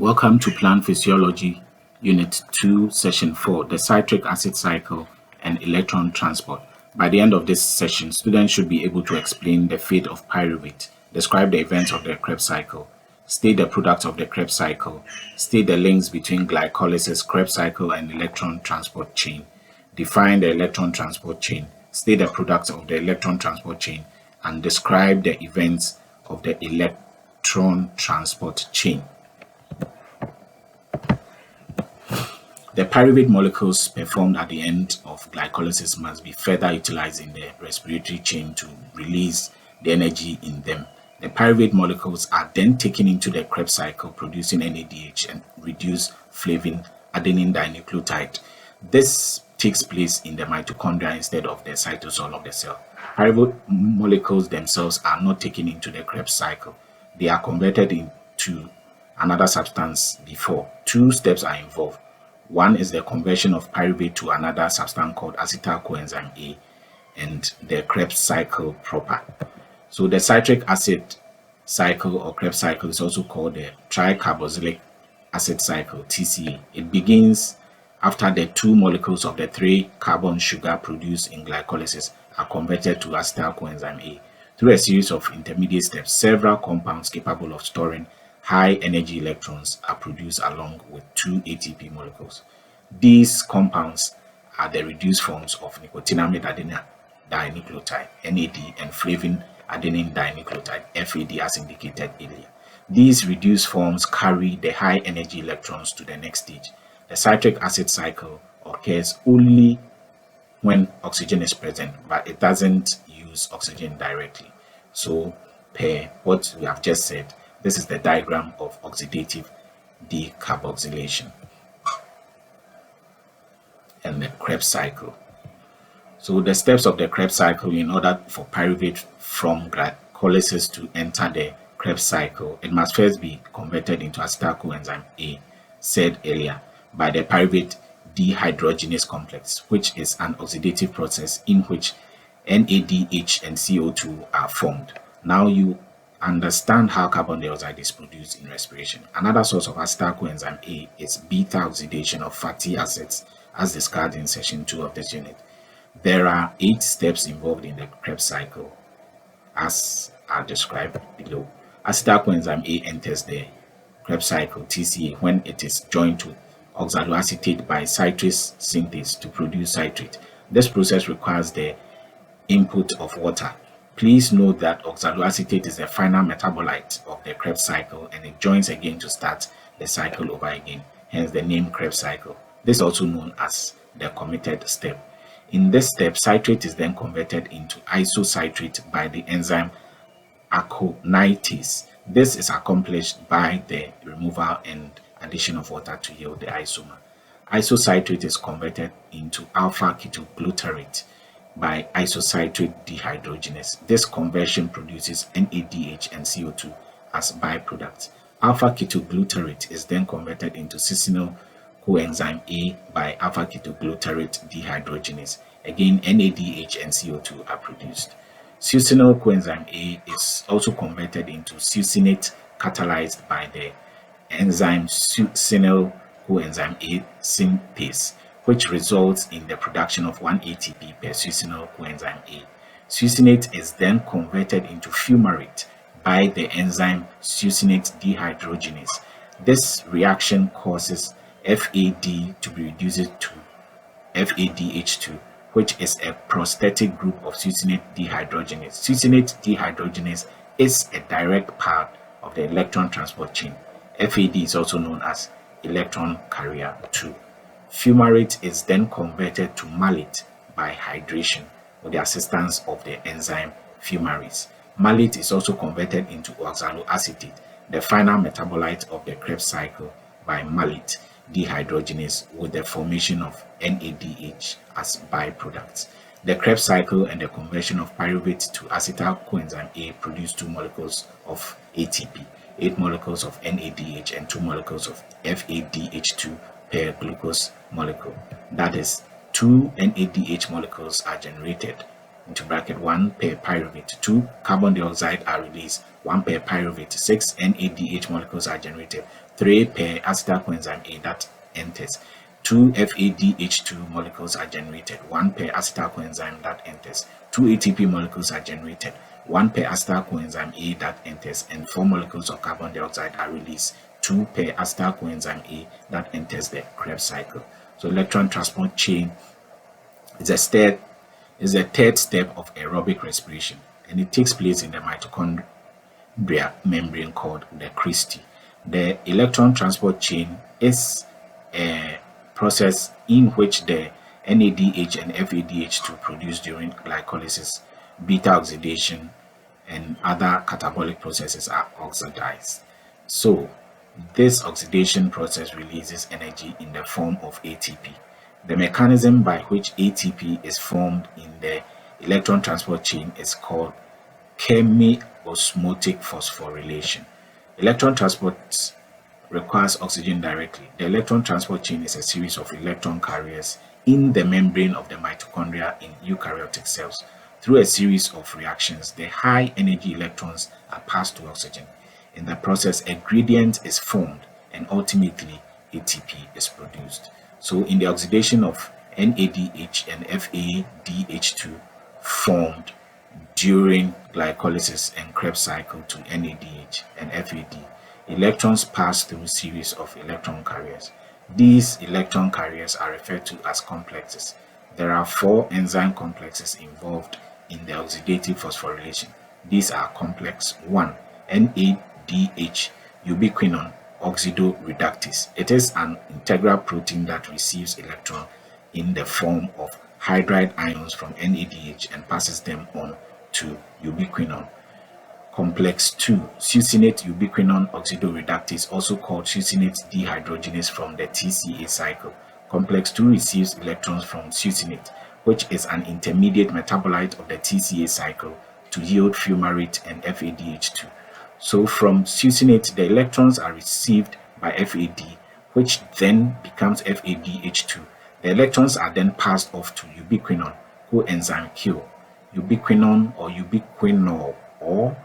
Welcome to Plant Physiology, Unit 2, Session 4, the citric acid cycle and electron transport. By the end of this session, students should be able to explain the fate of pyruvate, describe the events of the Krebs cycle, state the products of the Krebs cycle, state the links between glycolysis, Krebs cycle, and electron transport chain, define the electron transport chain, state the products of the electron transport chain, and describe the events of the electron transport chain. The pyruvate molecules performed at the end of glycolysis must be further utilized in the respiratory chain to release the energy in them. The pyruvate molecules are then taken into the Krebs cycle, producing NADH and reduce flavin adenine dinucleotide. This takes place in the mitochondria instead of the cytosol of the cell. Pyruvate molecules themselves are not taken into the Krebs cycle. They are converted into another substance before. Two steps are involved. One is the conversion of pyruvate to another substance called acetyl coenzyme A and the Krebs cycle proper. So the citric acid cycle or Krebs cycle is also called the tricarboxylic acid cycle, TCA. It begins after the two molecules of the 3-carbon sugar produced in glycolysis are converted to acetyl coenzyme A. Through a series of intermediate steps, several compounds capable of storing high energy electrons are produced along with 2 ATP molecules. These compounds are the reduced forms of nicotinamide adenine dinucleotide, NAD, and flavin adenine dinucleotide, FAD, as indicated earlier. These reduced forms carry the high energy electrons to the next stage. The citric acid cycle occurs only when oxygen is present, but it doesn't use oxygen directly. So, per what we have just said, this is the diagram of oxidative decarboxylation and the Krebs cycle. So the steps of the Krebs cycle, in order for pyruvate from glycolysis to enter the Krebs cycle, it must first be converted into acetyl coenzyme A, said earlier, by the pyruvate dehydrogenase complex, which is an oxidative process in which NADH and CO2 are formed. Now you understand how carbon dioxide is produced in respiration. Another source of acetyl coenzyme A is beta oxidation of fatty acids, as described in session 2 of this unit. There are 8 steps involved in the Krebs cycle, as are described below. Acetyl coenzyme A enters the Krebs cycle, TCA, when it is joined to oxaloacetate by citrate synthase to produce citrate. This process requires the input of water. Please note that oxaloacetate is the final metabolite of the Krebs cycle and it joins again to start the cycle over again, hence the name Krebs cycle. This is also known as the committed step. In this step, citrate is then converted into isocitrate by the enzyme aconitase. This is accomplished by the removal and addition of water to yield the isomer. Isocitrate is converted into alpha ketoglutarate by isocitrate dehydrogenase. This conversion produces NADH and CO2 as byproducts. Alpha ketoglutarate is then converted into succinyl coenzyme A by alpha ketoglutarate dehydrogenase. Again, NADH and CO2 are produced. Succinyl coenzyme A is also converted into succinate catalyzed by the enzyme succinyl coenzyme A synthase, which results in the production of 1 ATP per succinyl coenzyme A. Succinate is then converted into fumarate by the enzyme succinate dehydrogenase. This reaction causes FAD to be reduced to FADH2, which is a prosthetic group of succinate dehydrogenase. Succinate dehydrogenase is a direct part of the electron transport chain. FAD is also known as electron carrier 2. Fumarate is then converted to malate by hydration with the assistance of the enzyme fumarase. Malate is also converted into oxaloacetate, the final metabolite of the Krebs cycle, by malate dehydrogenase with the formation of NADH as byproducts. The Krebs cycle and the conversion of pyruvate to acetyl coenzyme A produce 2 molecules of ATP, 8 molecules of NADH, and 2 molecules of FADH2 per glucose molecule. That is, 2 NADH molecules are generated into bracket 1 pair pyruvate, 2 carbon dioxide are released, 1 pair pyruvate, 6 NADH molecules are generated, 3 pair acetyl coenzyme A that enters, 2 FADH2 molecules are generated, 1 pair acetyl coenzyme that enters, 2 ATP molecules are generated, 1 pair acetyl coenzyme A that enters, and 4 molecules of carbon dioxide are released, 2 pair acetyl coenzyme A that enters the Krebs cycle. So electron transport chain is a third step of aerobic respiration, and it takes place in the mitochondria membrane called the cristae. The electron transport chain is a process in which the NADH and FADH2 produced during glycolysis, beta oxidation, and other catabolic processes are oxidized. So, this oxidation process releases energy in the form of ATP. The mechanism by which ATP is formed in the electron transport chain is called chemiosmotic phosphorylation. Electron transport requires oxygen directly. The electron transport chain is a series of electron carriers in the membrane of the mitochondria in eukaryotic cells. Through a series of reactions, the high energy electrons are passed to oxygen. In the process, a gradient is formed and ultimately ATP is produced. So in the oxidation of NADH and FADH2 formed during glycolysis and Krebs cycle to NADH and FAD, electrons pass through a series of electron carriers. These electron carriers are referred to as complexes. There are 4 enzyme complexes involved in the oxidative phosphorylation. These are complex 1, NADH ubiquinone oxidoreductase. It is an integral protein that receives electron in the form of hydride ions from NADH and passes them on to ubiquinone. Complex 2, succinate ubiquinone oxidoreductase, also called succinate dehydrogenase from the TCA cycle. Complex 2 receives electrons from succinate, which is an intermediate metabolite of the TCA cycle, to yield fumarate and FADH2. So from succinate, the electrons are received by FAD, which then becomes FADH2. The electrons are then passed off to ubiquinone, coenzyme Q. Ubiquinone or ubiquinol or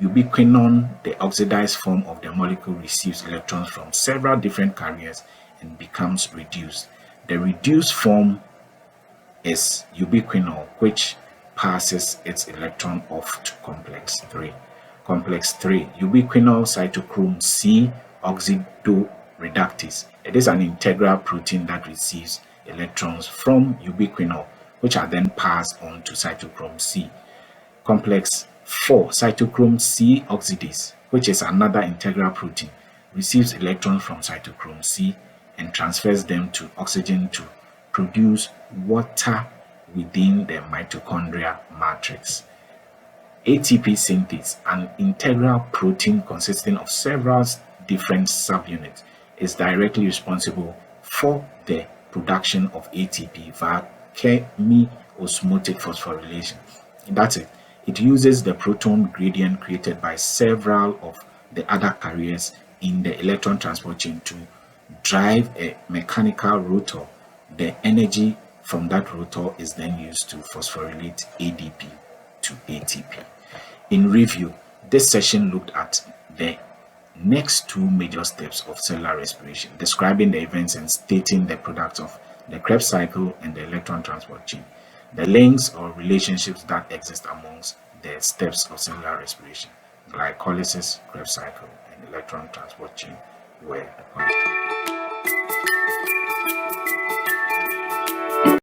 ubiquinone, the oxidized form of the molecule, receives electrons from several different carriers and becomes reduced. The reduced form is ubiquinol, which passes its electron off to complex 3. Complex 3, ubiquinol cytochrome C oxidoreductase. It is an integral protein that receives electrons from ubiquinol, which are then passed on to cytochrome C. Complex 4, cytochrome C oxidase, which is another integral protein, receives electrons from cytochrome C and transfers them to oxygen to produce water within the mitochondria matrix. ATP synthase, an integral protein consisting of several different subunits, is directly responsible for the production of ATP via chemiosmotic phosphorylation. That's it. It uses the proton gradient created by several of the other carriers in the electron transport chain to drive a mechanical rotor. The energy from that rotor is then used to phosphorylate ADP to ATP. In review, this session looked at the next 2 major steps of cellular respiration, describing the events and stating the products of the Krebs cycle and the electron transport chain. The links or relationships that exist amongst the steps of cellular respiration, glycolysis, Krebs cycle, and electron transport chain were